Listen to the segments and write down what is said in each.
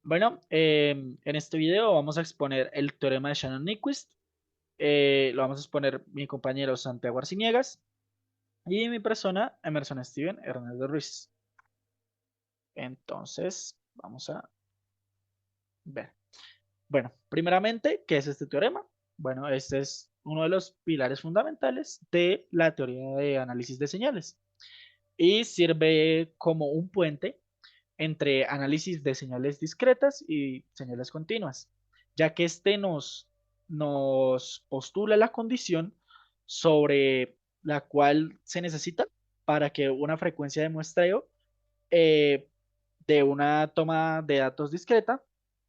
Bueno, en este video vamos a exponer el teorema de Shannon-Nyquist. Lo vamos a exponer mi compañero Santiago Arciniegas y mi persona Emerson Steven Hernández Ruiz. Entonces, vamos a ver. Bueno, primeramente, ¿qué es este teorema? Bueno, este es uno de los pilares fundamentales de la teoría de análisis de señales y sirve como un puente entre análisis de señales discretas y señales continuas, ya que este nos postula la condición sobre la cual se necesita para que una frecuencia de muestreo eh, de una toma de datos discreta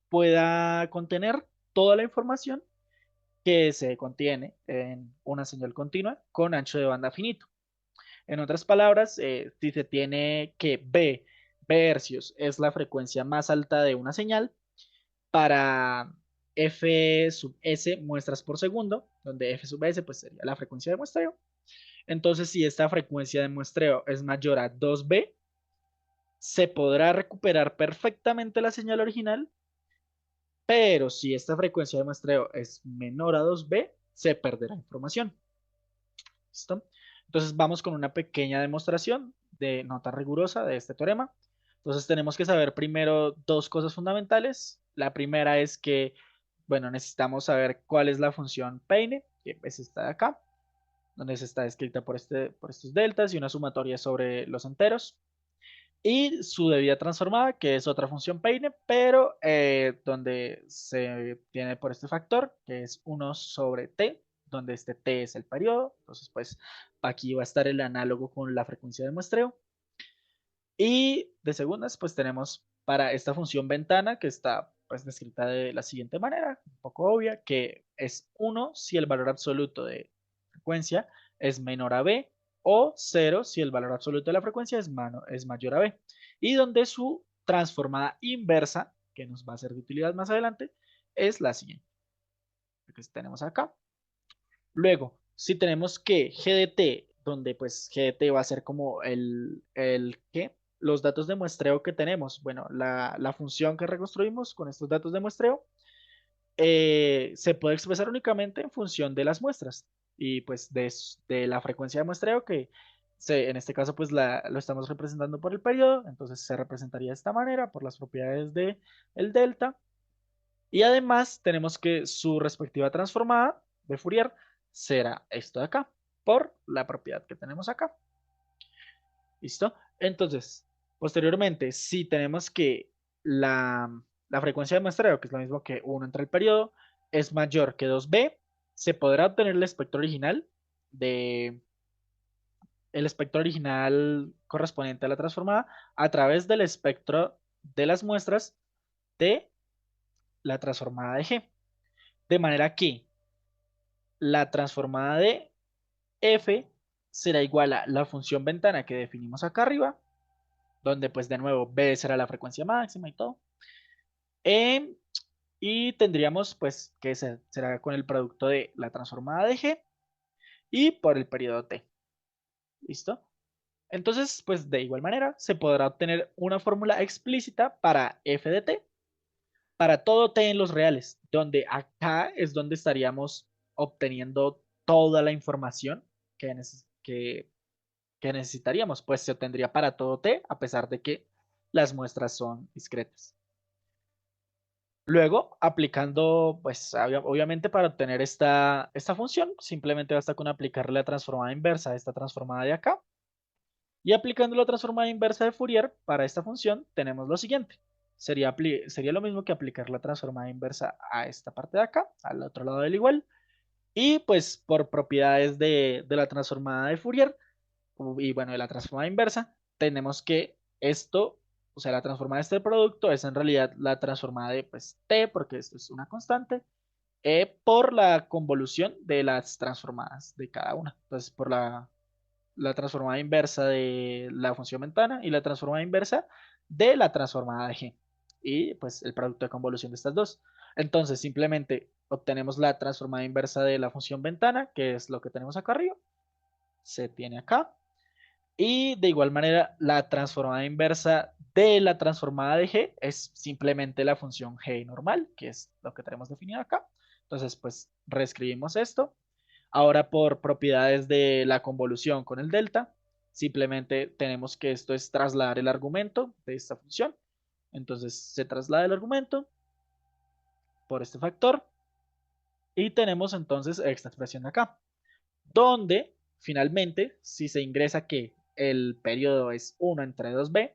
pueda contener toda la información que se contiene en una señal continua con ancho de banda finito. En otras palabras, si se tiene que B hercios es la frecuencia más alta de una señal para f sub s muestras por segundo, donde f sub s pues sería la frecuencia de muestreo. Entonces, si esta frecuencia de muestreo es mayor a 2b, se podrá recuperar perfectamente la señal original, pero si esta frecuencia de muestreo es menor a 2b, se perderá información. ¿Listo? Entonces vamos con una pequeña demostración de nota rigurosa de este teorema. Entonces tenemos que saber primero dos cosas fundamentales. La primera es que, bueno, necesitamos saber cuál es la función peine, que es esta de acá, donde se está escrita por estos deltas y una sumatoria sobre los enteros. Y su debida transformada, que es otra función peine, pero donde se tiene por este factor, que es 1 sobre t, donde este t es el periodo. Entonces, pues aquí va a estar el análogo con la frecuencia de muestreo. Y de segundas, pues tenemos para esta función ventana, que está pues descrita de la siguiente manera, un poco obvia, que es 1 si el valor absoluto de frecuencia es menor a b, o 0 si el valor absoluto de la frecuencia es mayor a b. Y donde su transformada inversa, que nos va a ser de utilidad más adelante, es la siguiente, que tenemos acá. Luego, si tenemos que g de t, donde pues g de t va a ser como ¿qué? Los datos de muestreo que tenemos, bueno, la función que reconstruimos con estos datos de muestreo, se puede expresar únicamente en función de las muestras y pues de la frecuencia de muestreo en este caso pues lo estamos representando por el periodo, entonces se representaría de esta manera por las propiedades de el delta. Y además tenemos que su respectiva transformada de Fourier será esto de acá, por la propiedad que tenemos acá. ¿Listo? Entonces, posteriormente, si tenemos que la frecuencia de muestreo, que es lo mismo que 1 entre el periodo, es mayor que 2b, se podrá obtener de el espectro original correspondiente a la transformada a través del espectro de las muestras de la transformada de G. De manera que la transformada de f será igual a la función ventana que definimos acá arriba, donde pues de nuevo b será la frecuencia máxima y todo. Eh, y tendríamos pues que será con el producto de la transformada de g y por el periodo t. ¿Listo? Entonces, pues de igual manera se podrá obtener una fórmula explícita para f de t, para todo t en los reales, donde acá es donde estaríamos obteniendo toda la información que necesitaríamos, pues se obtendría para todo t, a pesar de que las muestras son discretas. Luego, aplicando, pues obviamente para obtener esta función, simplemente basta con aplicar la transformada inversa a esta transformada de acá. Y aplicando la transformada inversa de Fourier para esta función, tenemos lo siguiente. Sería lo mismo que aplicar la transformada inversa a esta parte de acá, al otro lado del igual. Y pues por propiedades de la transformada de Fourier, y bueno, de la transformada inversa, tenemos que esto, o sea, la transformada de este producto es en realidad la transformada de pues, t, porque esto es una constante, por la convolución de las transformadas de cada una. Entonces, por la transformada inversa de la función ventana y la transformada inversa de la transformada de g. Y pues el producto de convolución de estas dos. Entonces, simplemente obtenemos la transformada inversa de la función ventana, que es lo que tenemos acá arriba. Se tiene acá Y de igual manera, la transformada inversa de la transformada de G es simplemente la función G normal, que es lo que tenemos definido acá. Entonces, pues reescribimos esto. Ahora, por propiedades de la convolución con el delta, simplemente tenemos que esto es trasladar el argumento de esta función. Entonces, se traslada el argumento por este factor y tenemos entonces esta expresión de acá, donde finalmente, si se ingresa que el periodo es 1 entre 2b,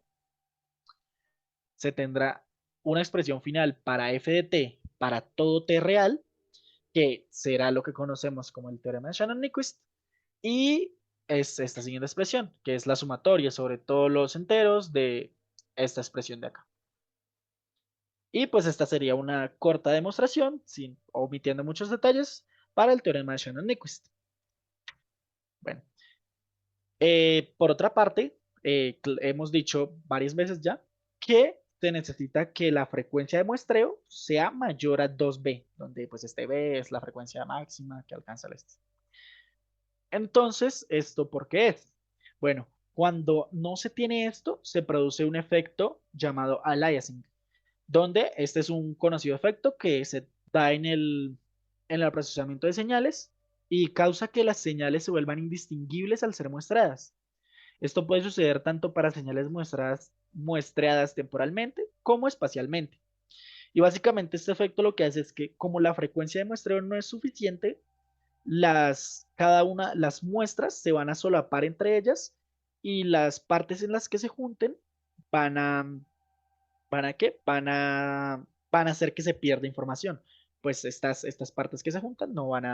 se tendrá una expresión final para f de t para todo t real, que será lo que conocemos como el teorema de Shannon-Nyquist, y es esta siguiente expresión, que es la sumatoria sobre todos los enteros de esta expresión de acá. Y pues esta sería una corta demostración, sin omitiendo muchos detalles, para el teorema de Shannon-Nyquist. Bueno, por otra parte, hemos dicho varias veces ya que se necesita que la frecuencia de muestreo sea mayor a 2b, donde pues este b es la frecuencia máxima que alcanza el este. Entonces, ¿esto por qué es? Bueno, cuando no se tiene esto, se produce un efecto llamado aliasing, donde este es un conocido efecto que se da en el procesamiento de señales y causa que las señales se vuelvan indistinguibles al ser muestradas. Esto puede suceder tanto para señales muestreadas temporalmente como espacialmente. Y básicamente este efecto lo que hace es que como la frecuencia de muestreo no es suficiente, las muestras se van a solapar entre ellas y las partes en las que se junten van a, ¿van a qué? Van a hacer que se pierda información. Pues estas partes que se juntan no van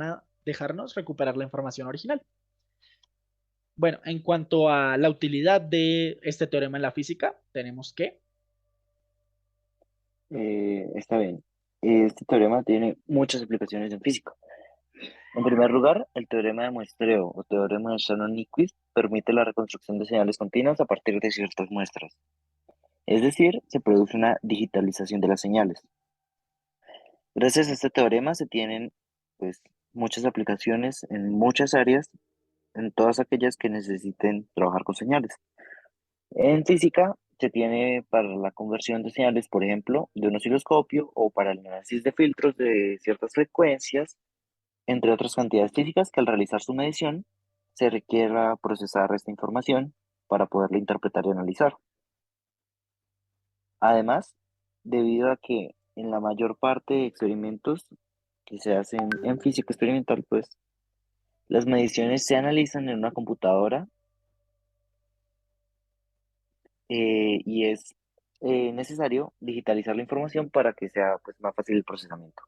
a dejarnos recuperar la información original. Bueno, en cuanto a la utilidad de este teorema en la física, tenemos que, Está bien. Este teorema tiene muchas aplicaciones en física. En primer lugar, el teorema de muestreo o teorema de Shannon-Nyquist permite la reconstrucción de señales continuas a partir de ciertas muestras. Es decir, se produce una digitalización de las señales. Gracias a este teorema se tienen pues, muchas aplicaciones en muchas áreas, en todas aquellas que necesiten trabajar con señales. En física se tiene para la conversión de señales, por ejemplo, de un osciloscopio o para el análisis de filtros de ciertas frecuencias, entre otras cantidades físicas que al realizar su medición se requiera procesar esta información para poderla interpretar y analizar. Además, debido a que en la mayor parte de experimentos que se hacen en física experimental, pues las mediciones se analizan en una computadora y es necesario digitalizar la información para que sea pues, más fácil el procesamiento.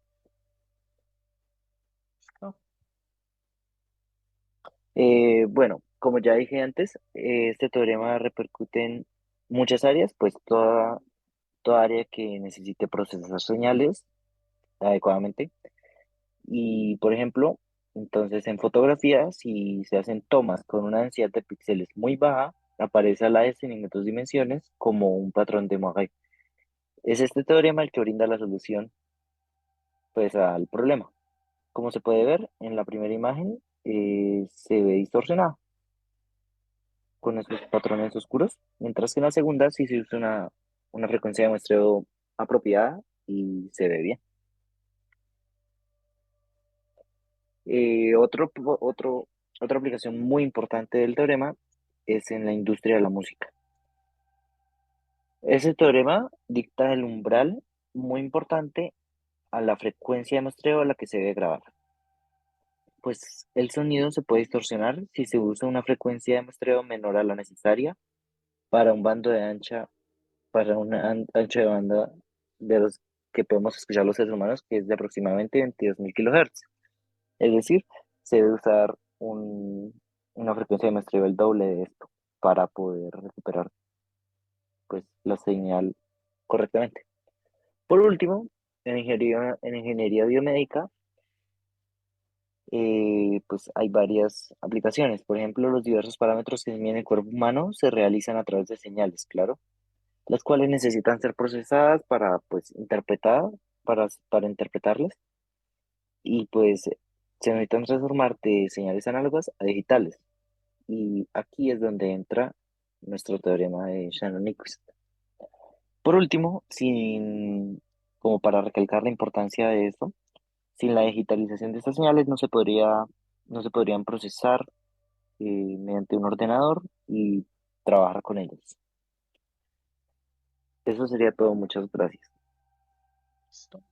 ¿no? Bueno, como ya dije antes, este teorema repercute en muchas áreas, pues toda área que necesite procesar señales adecuadamente. Y, por ejemplo, entonces en fotografía, si se hacen tomas con una densidad de píxeles muy baja, aparece a la S en dos dimensiones como un patrón de Moiré. Es este teorema el que brinda la solución pues, al problema. Como se puede ver en la primera imagen, se ve distorsionado con esos patrones oscuros, mientras que en la segunda sí se usa una frecuencia de muestreo apropiada y se ve bien. Otra aplicación muy importante del teorema es en la industria de la música. Ese teorema dicta el umbral muy importante a la frecuencia de muestreo a la que se debe grabar. Pues el sonido se puede distorsionar si se usa una frecuencia de muestreo menor a la necesaria para un bando de ancha, para una ancho de banda de los que podemos escuchar los seres humanos, que es de aproximadamente 22.000 kHz. Es decir, se debe usar una frecuencia de muestreo el doble de esto para poder recuperar pues, la señal correctamente. Por último, en ingeniería biomédica, pues hay varias aplicaciones. Por ejemplo, los diversos parámetros que se miden en el cuerpo humano se realizan a través de señales, claro, las cuales necesitan ser procesadas para, pues, para interpretarlas y pues se necesitan transformar de señales análogas a digitales. y aquí es donde entra nuestro teorema de Shannon-Nyquist. Por último, como para recalcar la importancia de esto, sin la digitalización de estas señales no se podrían procesar mediante un ordenador y trabajar con ellas. Eso sería todo. Muchas gracias. Listo.